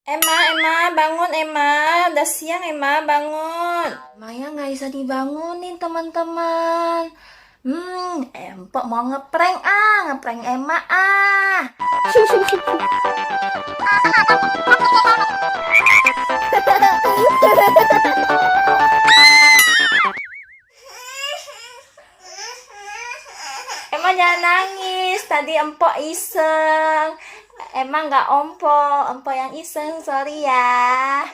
Emma, bangun Emma. Udah siang Emma, bangun. Maya nggak bisa dibangunin teman-teman. Empok mau ngeprank Emma ah. Emma jangan nangis. Tadi empok iseng. Emang nggak empok yang iseng, sorry ya.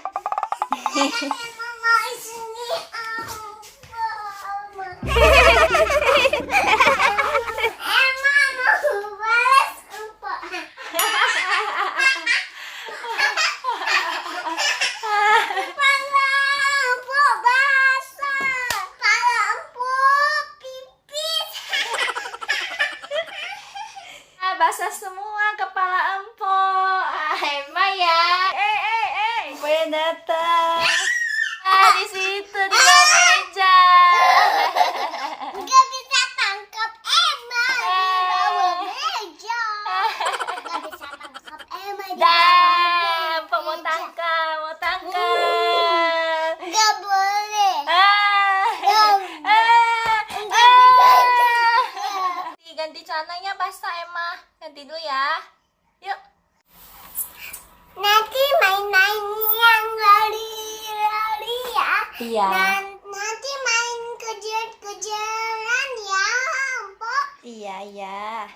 Basah semua kepala empok. Emma ya. Empok yang datang. Di situ di bawah meja. Gak bisa tangkap Emma di bawah meja. Gak bisa tangkap Emma di bawah Empok mau meja. tangkap. Gak boleh. Ganti celananya basah Emma. Ganti dulu ya. Yuk. Nanti main-main yang lari-lari ya. Iya. Nanti main kejar-kejaran ya, Empok. Iya.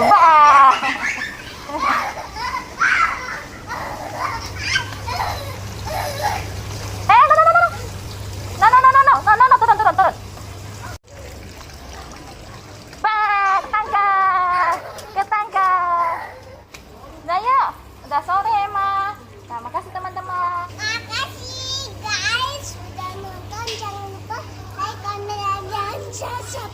Turun. Ketangkap. Nah yuk, udah sore Emma. Nah, makasih teman-teman. Makasih guys sudah nonton. Jangan lupa like, comment, dan subscribe.